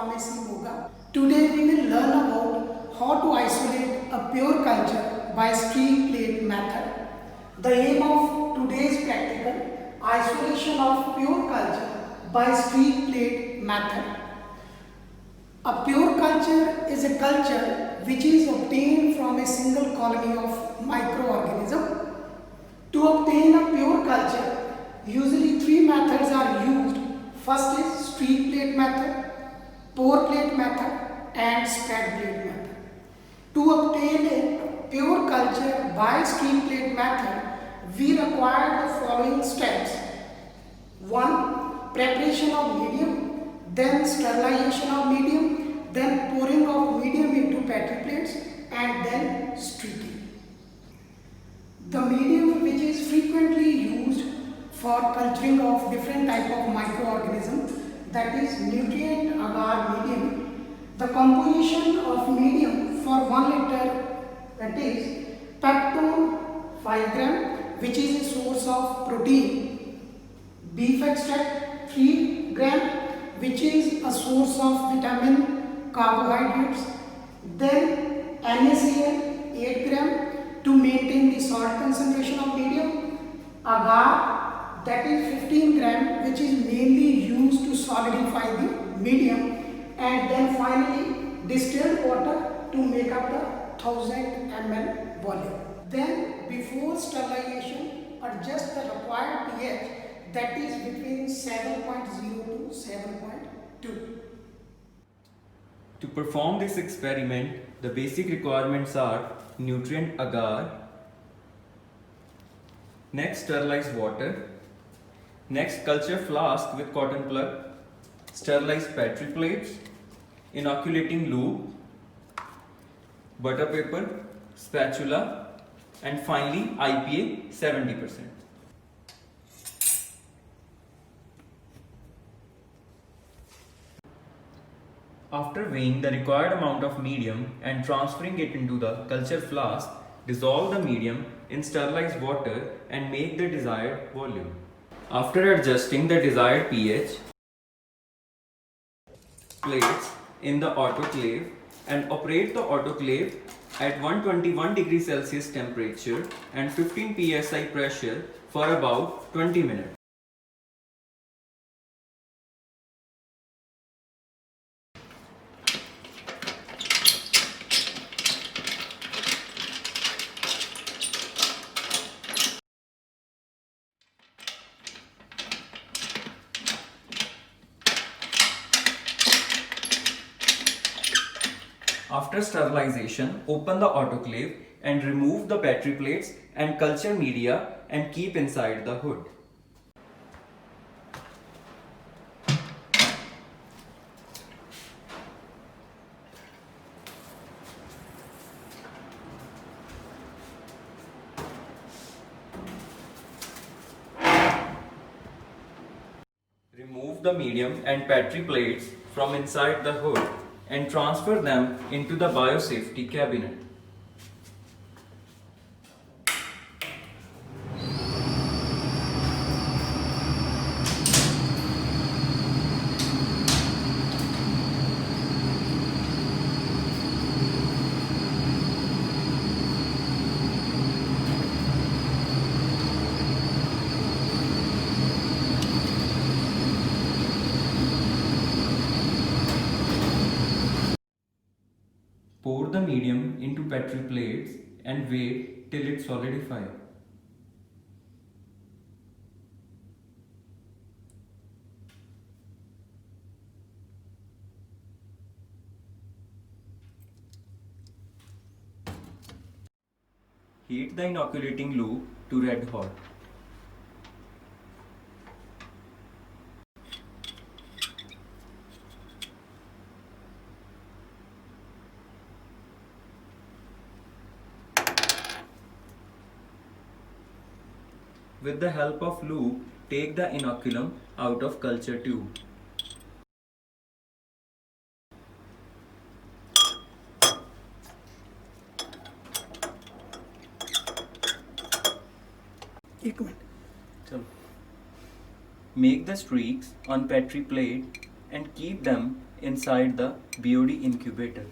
Pharmacy Moga. Today we will learn about how to isolate a pure culture by streak plate method. The aim of today's practical isolation of pure culture by streak plate method. A pure culture is a culture which is obtained from a single colony of microorganism. To obtain a pure culture, usually three methods are used. First is streak plate method, pour plate method and spread plate method. To obtain a pure culture by streak plate method, we require the following steps. 1. Preparation of medium, then sterilization of medium, then pouring of medium into petri plates and then streaking. The medium which is frequently used for culturing of different type of microorganisms, that is nutrient agar medium. The composition of medium for 1 liter, that is peptone 5 gram, which is a source of protein, beef extract 3 gram, which is a source of vitamin, carbohydrates, then NaCl 8 gram to maintain the salt concentration of medium, agar, that is 15 gram, which is mainly used to solidify the medium, and then finally distilled water to make up the 1000 ml volume. Then before sterilization, adjust the required pH, that is between 7.0 to 7.2. To perform this experiment, the basic requirements are nutrient agar, next sterilized water, next culture flask with cotton plug, sterilized petri plates, inoculating lube, butter paper, spatula, and finally IPA 70%. After weighing the required amount of medium and transferring it into the culture flask, dissolve the medium in sterilized water and make the desired volume. After adjusting the desired pH, plates in the autoclave and operate the autoclave at 121 degrees Celsius temperature and 15 psi pressure for about 20 minutes. After sterilization, open the autoclave and remove the petri plates and culture media and keep inside the hood. Remove the medium and petri plates from inside the hood and transfer them into the biosafety cabinet. Pour the medium into petri plates and wait till it solidifies. Heat the inoculating lube to red hot. With the help of lube, take the inoculum out of culture tube. Make the streaks on petri plate and keep them inside the BOD incubator.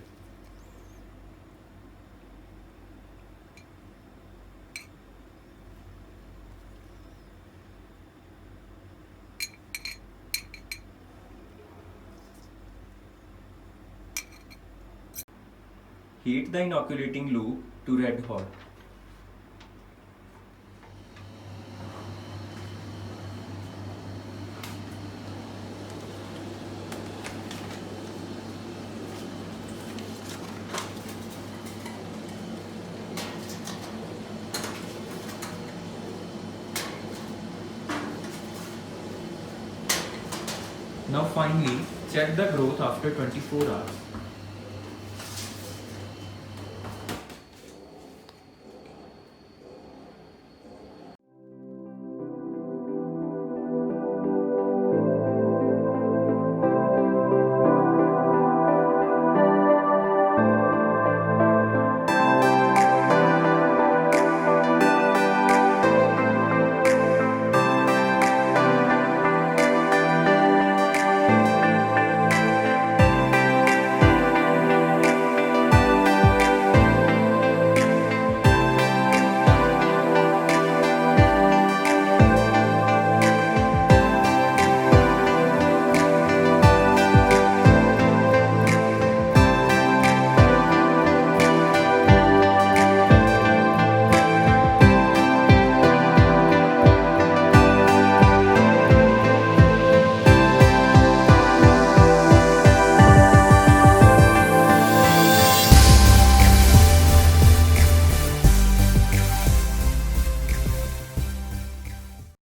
Heat the inoculating loop to red hot. Now finally, check the growth after 24 hours.